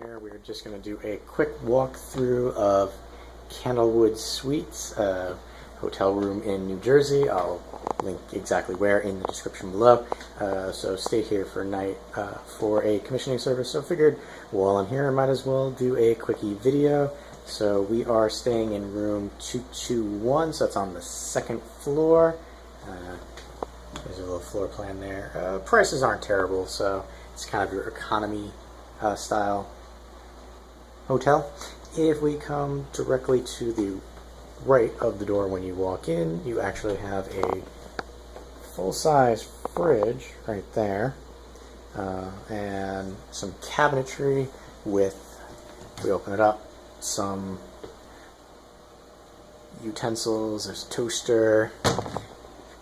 here. We're just going to do a quick walkthrough of Candlewood Suites, hotel room in New Jersey. I'll link exactly where in the description below. So stay here for a night for a commissioning service. So figured while I'm here I might as well do a quickie video. So we are staying in room 221, so that's on the second floor. There's a little floor plan there. Prices aren't terrible, so it's kind of your economy style hotel. If we come directly to the right of the door when you walk in, you actually have a full-size fridge right there, and some cabinetry with, if we open it up, some utensils. There's a toaster,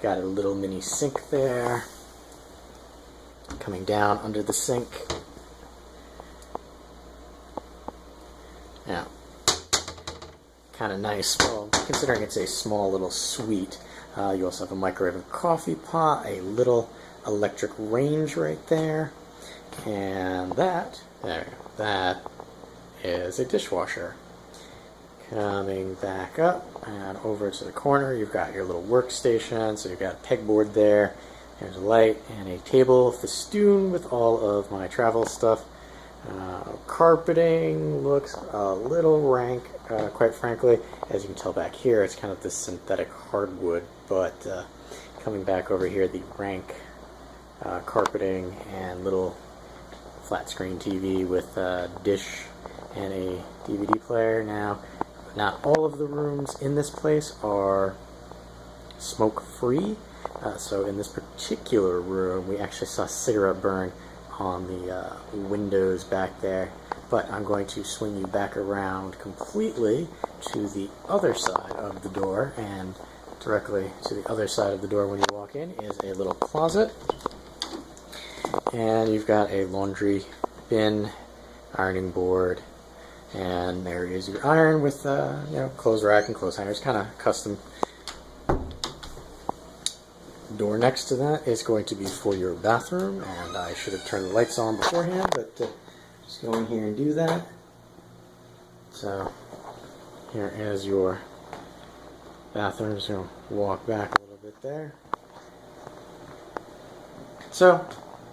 got a little mini sink there. Coming down under the sink, yeah, kind of nice. Well, considering it's a small little suite, you also have a microwave and coffee pot, a little electric range right there, and that is a dishwasher. Coming back up and over to the corner, you've got your little workstation. So you've got a pegboard there. There's a light and a table festooned with all of my travel stuff. Carpeting looks a little rank, quite frankly. As you can tell back here, it's kind of this synthetic hardwood, but coming back over here, the rank carpeting and little flat screen TV with a dish and a DVD player. Now, not all of the rooms in this place are smoke-free. So in this particular room, we actually saw a cigarette burn on the windows back there. But I'm going to swing you back around completely to the other side of the door, and directly to the other side of the door when you walk in is a little closet. And you've got a laundry bin, ironing board, and there is your iron with clothes rack and clothes hangers, kind of custom. Door next to that is going to be for your bathroom, and I should have turned the lights on beforehand, but just go in here and do that. So here is your bathroom. Just going to walk back a little bit there. So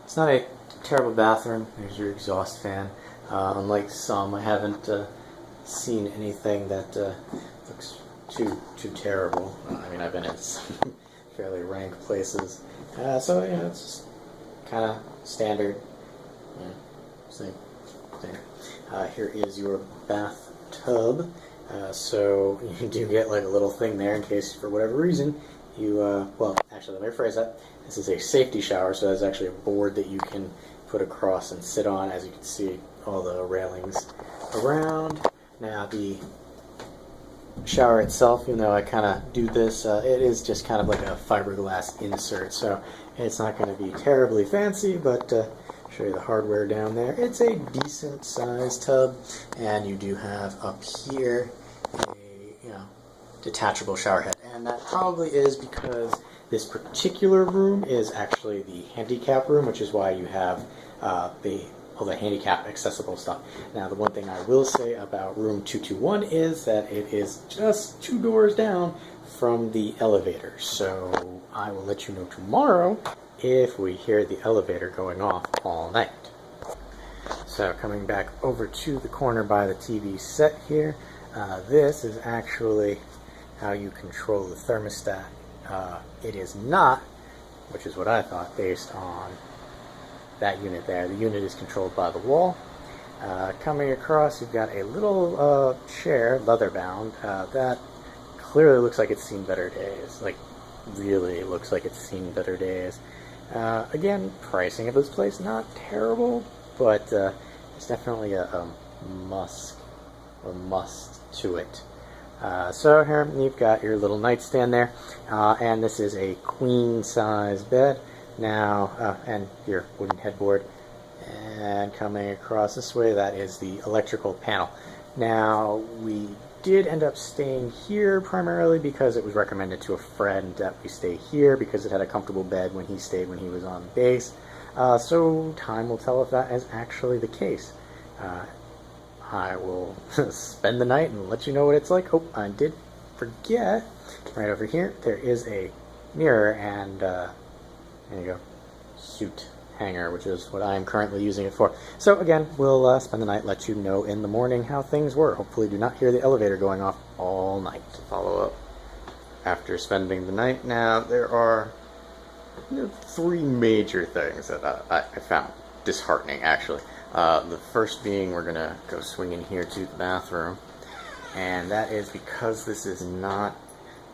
it's not a terrible bathroom. There's your exhaust fan. Unlike some, I haven't seen anything that looks too terrible. I mean, I've been in some fairly rank places, so yeah, it's just kind of standard. Same. Here is your bathtub. So you do get like a little thing there in case, for whatever reason, you well, actually, let me rephrase that. This is a safety shower, so there's actually a board that you can put across and sit on. As you can see, all the railings around. Now the shower itself, even though I kind of do this, it is just kind of like a fiberglass insert, so it's not going to be terribly fancy, but show you the hardware down there. It's a decent sized tub, and you do have up here a detachable shower head, and that probably is because this particular room is actually the handicapped room, which is why you have all the handicap accessible stuff. Now, the one thing I will say about room 221 is that it is just 2 doors down from the elevator. So I will let you know tomorrow if we hear the elevator going off all night. So coming back over to the corner by the TV set here, this is actually how you control the thermostat. It is not, which is what I thought, based on that unit there. The unit is controlled by the wall. Coming across, you've got a little chair, leather-bound, that clearly looks like it's seen better days. Like, really looks like it's seen better days. Again, pricing of this place, not terrible, but it's definitely a must to it. So here you've got your little nightstand there, and this is a queen-size bed. Now, and your wooden headboard, and coming across this way, that is the electrical panel. Now, we did end up staying here primarily because it was recommended to a friend that we stay here because it had a comfortable bed when he stayed when he was on base. So time will tell if that is actually the case. I will spend the night and let you know what it's like. Oh, I did forget. Right over here, there is a mirror, and there you go, suit hanger, which is what I am currently using it for. So again, we'll spend the night, let you know in the morning how things were. Hopefully do not hear the elevator going off all night. To follow up after spending the night, now there are three major things that I found disheartening, actually. The first being, we're gonna go swing in here to the bathroom, and that is because this is not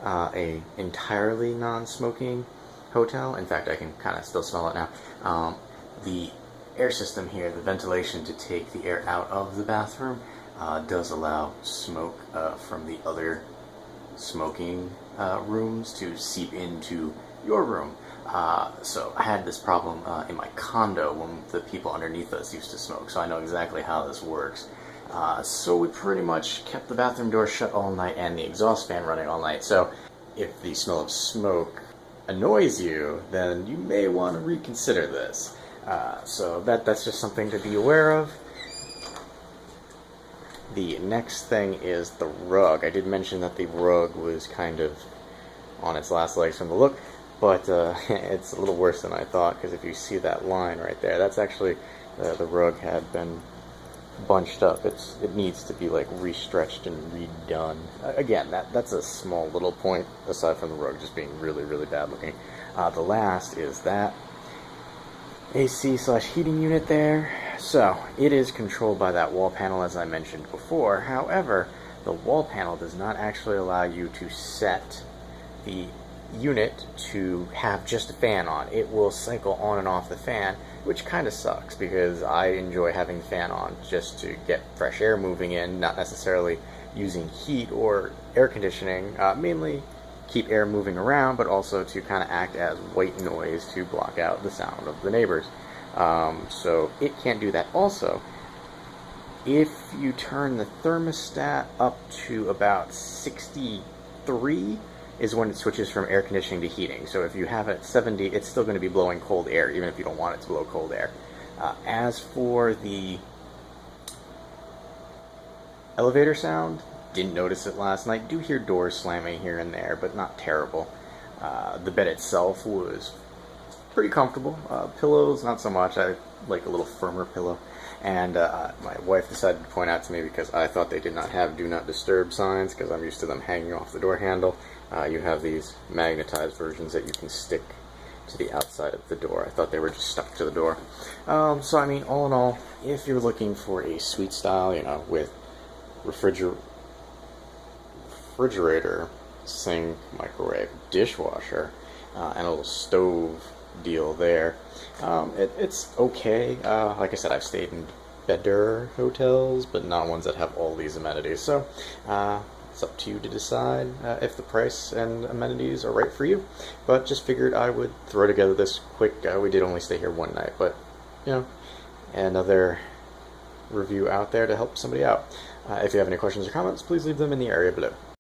a entirely non-smoking hotel. In fact, I can kind of still smell it now. The air system here, the ventilation to take the air out of the bathroom, does allow smoke from the other smoking rooms to seep into your room. So I had this problem in my condo when the people underneath us used to smoke, so I know exactly how this works. So we pretty much kept the bathroom door shut all night and the exhaust fan running all night. So if the smell of smoke annoys you, then you may want to reconsider this. So that's just something to be aware of. The next thing is the rug. I did mention that the rug was kind of on its last legs from the look, but it's a little worse than I thought, because if you see that line right there, that's actually the rug had been bunched up. It needs to be like restretched and redone. Again, that's a small little point aside from the rug just being really, really bad looking. The last is that AC/heating unit there. So it is controlled by that wall panel, as I mentioned before. However, the wall panel does not actually allow you to set the unit to have just a fan on. It will cycle on and off the fan, which kind of sucks, because I enjoy having the fan on just to get fresh air moving in, not necessarily using heat or air conditioning, mainly keep air moving around, but also to kind of act as white noise to block out the sound of the neighbors. So it can't do that. Also, if you turn the thermostat up to about 63 is when it switches from air conditioning to heating. So if you have it at 70, it's still going to be blowing cold air, even if you don't want it to blow cold air. As for the elevator sound, didn't notice it last night. Do hear doors slamming here and there, but not terrible. The bed itself was pretty comfortable. Pillows, not so much. I like a little firmer pillow. And my wife decided to point out to me, because I thought they did not have do not disturb signs, because I'm used to them hanging off the door handle. You have these magnetized versions that you can stick to the outside of the door. I thought they were just stuck to the door. So I mean, all in all, if you're looking for a suite style, with refrigerator, sink, microwave, dishwasher, and a little stove deal there, it's okay. Like I said, I've stayed in better hotels, but not ones that have all these amenities. So it's up to you to decide if the price and amenities are right for you. But just figured I would throw together this quick. We did only stay here one night, but another review out there to help somebody out. If you have any questions or comments, please leave them in the area below.